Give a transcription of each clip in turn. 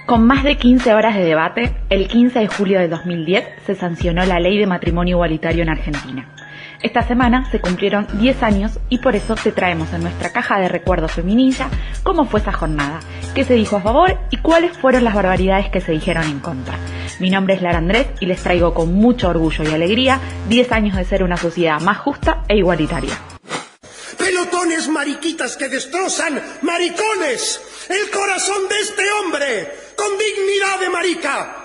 Con más de 15 horas de debate, el 15 de julio de 2010 se sancionó la Ley de Matrimonio Igualitario en Argentina. Esta semana se cumplieron 10 años y por eso te traemos en nuestra caja de recuerdos feminilla cómo fue esa jornada, qué se dijo a favor y cuáles fueron las barbaridades que se dijeron en contra. Mi nombre es Lara Andrés y les traigo con mucho orgullo y alegría 10 años de ser una sociedad más justa e igualitaria. Pelotones mariquitas que destrozan maricones, el corazón de este hombre, con dignidad de marica.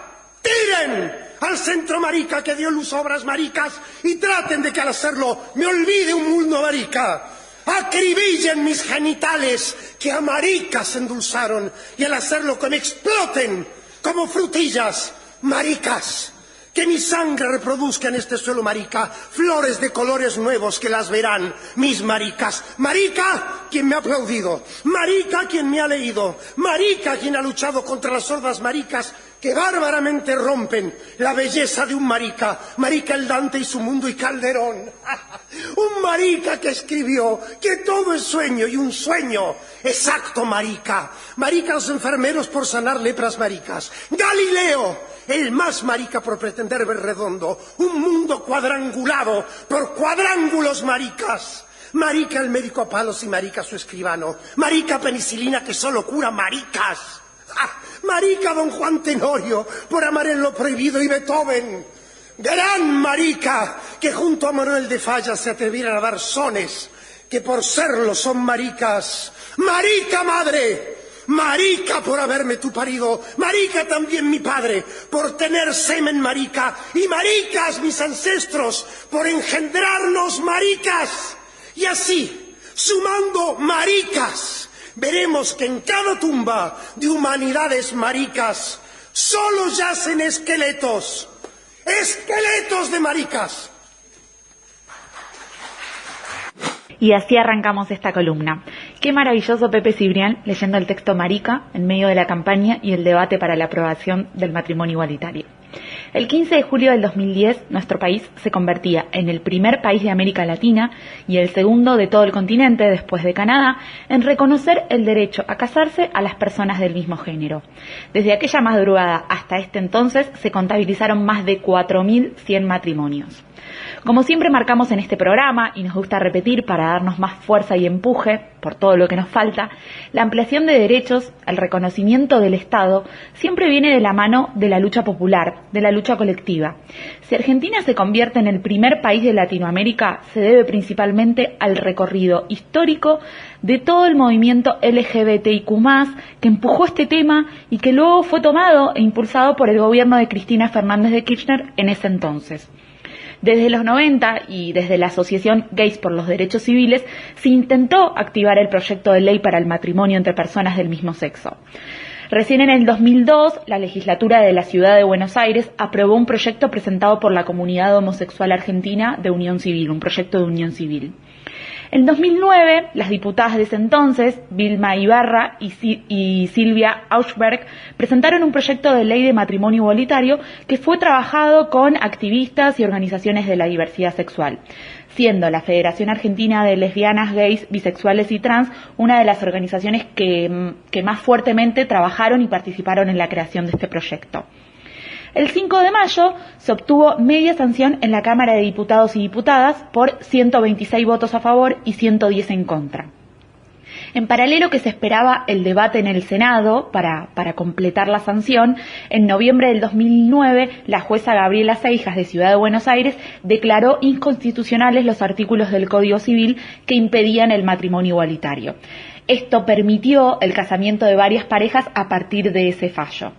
¡Tiren al centro marica que dio luz a obras maricas y traten de que al hacerlo me olvide un mundo marica! Acribillen mis genitales que a maricas endulzaron y al hacerlo que me exploten como frutillas maricas. Que mi sangre reproduzca en este suelo marica flores de colores nuevos que las verán mis maricas. Marica, quien me ha aplaudido. Marica, quien me ha leído. Marica, quien ha luchado contra las sordas maricas que bárbaramente rompen la belleza de un marica. Marica el Dante y su mundo y Calderón. Un marica que escribió que todo es sueño y un sueño exacto marica. Marica los enfermeros por sanar lepras maricas. Galileo, el más marica por pretender ver redondo un mundo cuadrangulado por cuadrángulos maricas. Marica el médico a palos y marica su escribano. Marica penicilina que solo cura maricas. Marica don Juan Tenorio por amar en lo prohibido y Beethoven. Gran marica que junto a Manuel de Falla se atrevieran a dar sones que por serlo son maricas. Marica madre, marica por haberme tú parido, marica también mi padre por tener semen marica y maricas mis ancestros por engendrarnos maricas. Y así, sumando maricas, veremos que en cada tumba de humanidades maricas solo yacen esqueletos de maricas. Y así arrancamos esta columna. Qué maravilloso Pepe Cibrián leyendo el texto Marica en medio de la campaña y el debate para la aprobación del matrimonio igualitario. El 15 de julio del 2010, nuestro país se convertía en el primer país de América Latina y el segundo de todo el continente, después de Canadá, en reconocer el derecho a casarse a las personas del mismo género. Desde aquella madrugada hasta este entonces se contabilizaron más de 4.100 matrimonios. Como siempre marcamos en este programa, y nos gusta repetir para darnos más fuerza y empuje por todo lo que nos falta, la ampliación de derechos, el reconocimiento del Estado, siempre viene de la mano de la lucha popular, de la lucha colectiva. Si Argentina se convierte en el primer país de Latinoamérica, se debe principalmente al recorrido histórico de todo el movimiento LGBTIQ+, que empujó este tema y que luego fue tomado e impulsado por el gobierno de Cristina Fernández de Kirchner en ese entonces. Desde los 90 y desde la Asociación Gays por los Derechos Civiles se intentó activar el proyecto de ley para el matrimonio entre personas del mismo sexo. Recién en el 2002, la legislatura de la Ciudad de Buenos Aires aprobó un proyecto presentado por la comunidad homosexual argentina de unión civil, un proyecto de unión civil. En 2009, las diputadas de ese entonces, Vilma Ibarra y Silvia Auchberg, presentaron un proyecto de ley de matrimonio igualitario que fue trabajado con activistas y organizaciones de la diversidad sexual, siendo la Federación Argentina de Lesbianas, Gays, Bisexuales y Trans una de las organizaciones que más fuertemente trabajaron y participaron en la creación de este proyecto. El 5 de mayo se obtuvo media sanción en la Cámara de Diputados y Diputadas por 126 votos a favor y 110 en contra. En paralelo que se esperaba el debate en el Senado para completar la sanción, en noviembre del 2009 la jueza Gabriela Seijas de Ciudad de Buenos Aires declaró inconstitucionales los artículos del Código Civil que impedían el matrimonio igualitario. Esto permitió el casamiento de varias parejas a partir de ese fallo.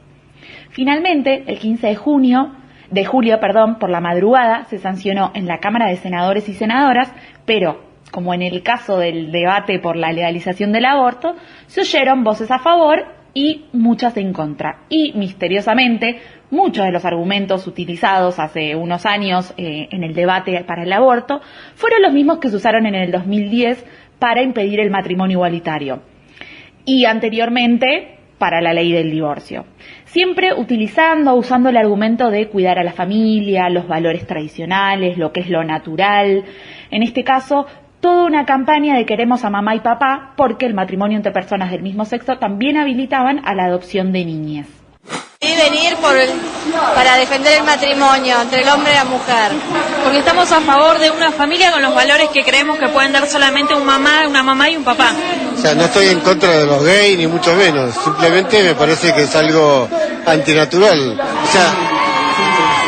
Finalmente, el 15 de julio, por la madrugada, se sancionó en la Cámara de Senadores y Senadoras, pero, como en el caso del debate por la legalización del aborto, se oyeron voces a favor y muchas en contra. Y, misteriosamente, muchos de los argumentos utilizados hace unos años en el debate para el aborto fueron los mismos que se usaron en el 2010 para impedir el matrimonio igualitario. Y anteriormente, para la ley del divorcio. Siempre usando el argumento de cuidar a la familia, los valores tradicionales, lo que es lo natural. En este caso, toda una campaña de queremos a mamá y papá porque el matrimonio entre personas del mismo sexo también habilitaban a la adopción de niñez. venir para defender el matrimonio entre el hombre y la mujer. Porque estamos a favor de una familia con los valores que creemos que pueden dar solamente una mamá y un papá. O sea, no estoy en contra de los gays, ni mucho menos. Simplemente me parece que es algo antinatural. O sea,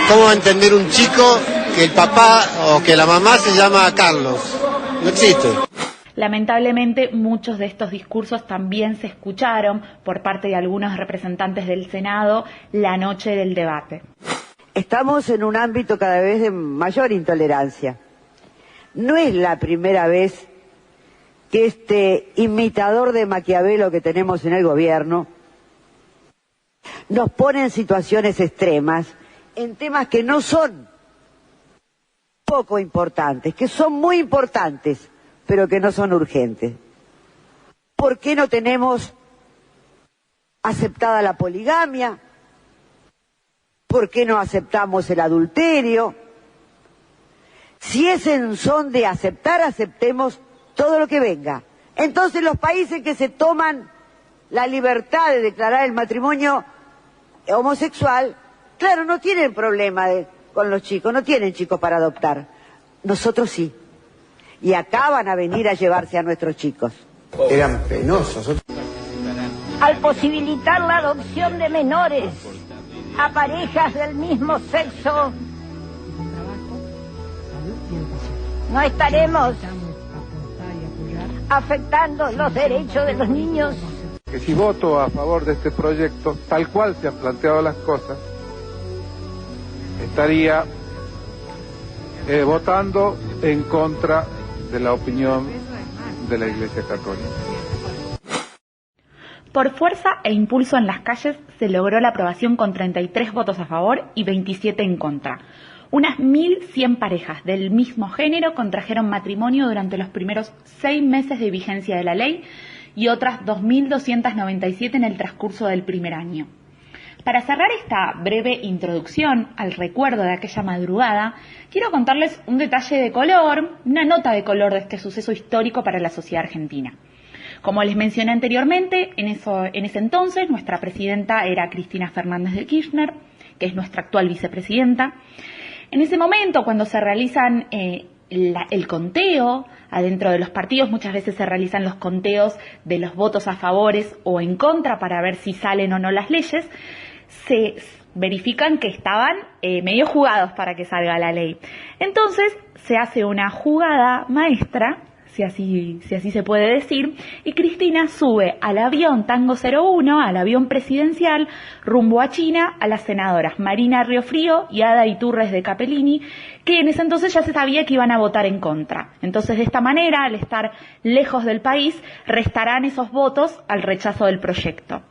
¿cómo va a entender un chico que el papá o que la mamá se llama Carlos? No existe. Lamentablemente, muchos de estos discursos también se escucharon por parte de algunos representantes del Senado la noche del debate. Estamos en un ámbito cada vez de mayor intolerancia. No es la primera vez que este imitador de Maquiavelo que tenemos en el gobierno nos pone en situaciones extremas, en temas que no son poco importantes, que son muy importantes, pero que no son urgentes. ¿Por qué no tenemos aceptada la poligamia? ¿Por qué no aceptamos el adulterio? Si es en son de aceptar, aceptemos todo lo que venga. Entonces los países que se toman la libertad de declarar el matrimonio homosexual, claro, no tienen problema con los chicos, no tienen chicos para adoptar. Nosotros sí. Y acá van a venir a llevarse a nuestros chicos. Eran penosos. Al posibilitar la adopción de menores a parejas del mismo sexo, no estaremos afectando los derechos de los niños. Que si voto a favor de este proyecto, tal cual se han planteado las cosas, estaría votando en contra de la opinión de la Iglesia Católica. Por fuerza e impulso en las calles se logró la aprobación con 33 votos a favor y 27 en contra. Unas 1.100 parejas del mismo género contrajeron matrimonio durante los primeros 6 meses de vigencia de la ley y otras 2.297 en el transcurso del primer año. Para cerrar esta breve introducción al recuerdo de aquella madrugada, quiero contarles un detalle de color, una nota de color de este suceso histórico para la sociedad argentina. Como les mencioné anteriormente, en ese entonces nuestra presidenta era Cristina Fernández de Kirchner, que es nuestra actual vicepresidenta. En ese momento, cuando se realizan el conteo adentro de los partidos, muchas veces se realizan los conteos de los votos a favores o en contra para ver si salen o no las leyes, se verifican que estaban medio jugados para que salga la ley. Entonces se hace una jugada maestra, si así se puede decir, y Cristina sube al avión Tango 01, al avión presidencial, rumbo a China, a las senadoras Marina Riofrío y Ada Iturres de Capellini, que en ese entonces ya se sabía que iban a votar en contra. Entonces, de esta manera, al estar lejos del país, restarán esos votos al rechazo del proyecto.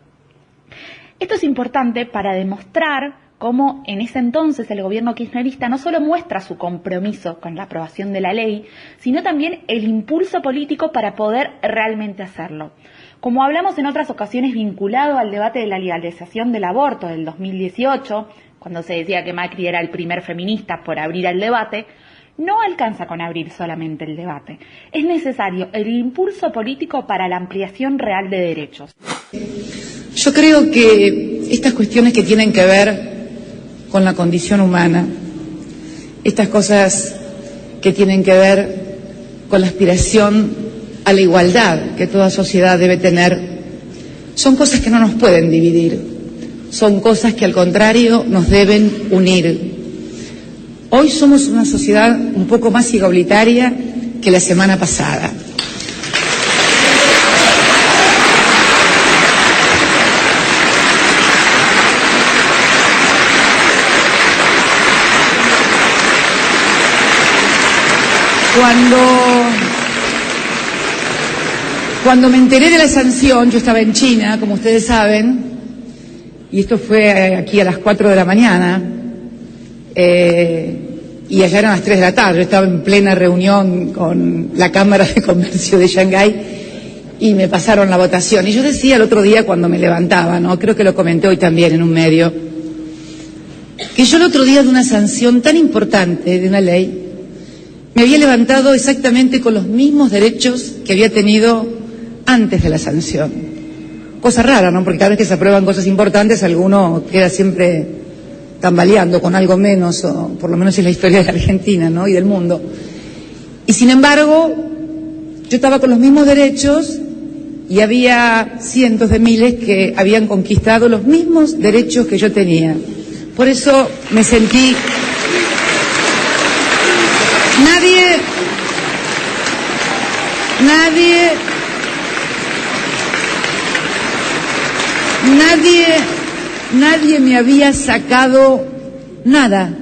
Esto es importante para demostrar cómo en ese entonces el gobierno kirchnerista no solo muestra su compromiso con la aprobación de la ley, sino también el impulso político para poder realmente hacerlo. Como hablamos en otras ocasiones vinculado al debate de la legalización del aborto del 2018, cuando se decía que Macri era el primer feminista por abrir el debate, no alcanza con abrir solamente el debate. Es necesario el impulso político para la ampliación real de derechos. Yo creo que estas cuestiones que tienen que ver con la condición humana, estas cosas que tienen que ver con la aspiración a la igualdad que toda sociedad debe tener, son cosas que no nos pueden dividir, son cosas que al contrario nos deben unir. Hoy somos una sociedad un poco más igualitaria que la semana pasada. Cuando me enteré de la sanción, yo estaba en China, como ustedes saben, y esto fue aquí a las 4 de la mañana, y allá eran las 3 de la tarde, yo estaba en plena reunión con la Cámara de Comercio de Shanghái, y me pasaron la votación. Y yo decía el otro día cuando me levantaba, ¿no? Creo que lo comenté hoy también en un medio, que yo el otro día de una sanción tan importante de una ley, me había levantado exactamente con los mismos derechos que había tenido antes de la sanción, cosa rara, ¿no? Porque cada vez que se aprueban cosas importantes, alguno queda siempre tambaleando con algo menos, o por lo menos es la historia de Argentina, ¿no? Y del mundo. Y sin embargo, yo estaba con los mismos derechos y había cientos de miles que habían conquistado los mismos derechos que yo tenía. Por eso me sentí... Nadie me había sacado nada,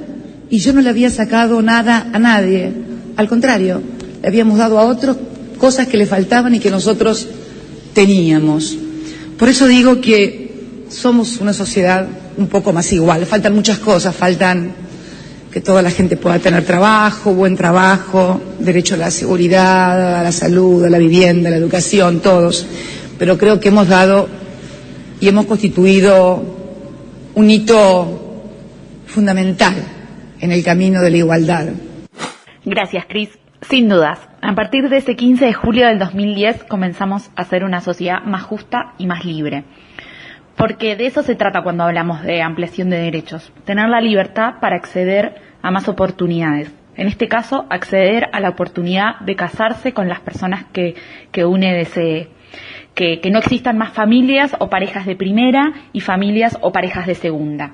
y yo no le había sacado nada a nadie. Al contrario, le habíamos dado a otros cosas que le faltaban y que nosotros teníamos. Por eso digo que somos una sociedad un poco más igual. Faltan muchas cosas, faltan que toda la gente pueda tener trabajo, buen trabajo, derecho a la seguridad, a la salud, a la vivienda, a la educación, todos. Pero creo que hemos dado y hemos constituido un hito fundamental en el camino de la igualdad. Gracias, Cris. Sin dudas, a partir de ese 15 de julio del 2010 comenzamos a ser una sociedad más justa y más libre. Porque de eso se trata cuando hablamos de ampliación de derechos, tener la libertad para acceder a más oportunidades. En este caso, acceder a la oportunidad de casarse con las personas que une desee. Que no existan más familias o parejas de primera y familias o parejas de segunda.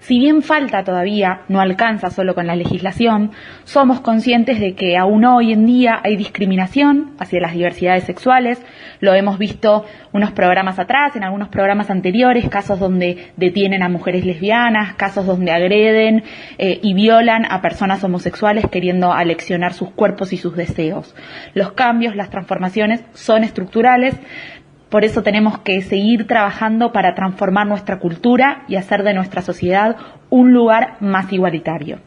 Si bien falta todavía, no alcanza solo con la legislación, somos conscientes de que aún hoy en día hay discriminación hacia las diversidades sexuales. Lo hemos visto unos programas atrás, en algunos programas anteriores, casos donde detienen a mujeres lesbianas, casos donde agreden y violan a personas homosexuales queriendo aleccionar sus cuerpos y sus deseos. Los cambios, las transformaciones son estructurales. Por eso tenemos que seguir trabajando para transformar nuestra cultura y hacer de nuestra sociedad un lugar más igualitario.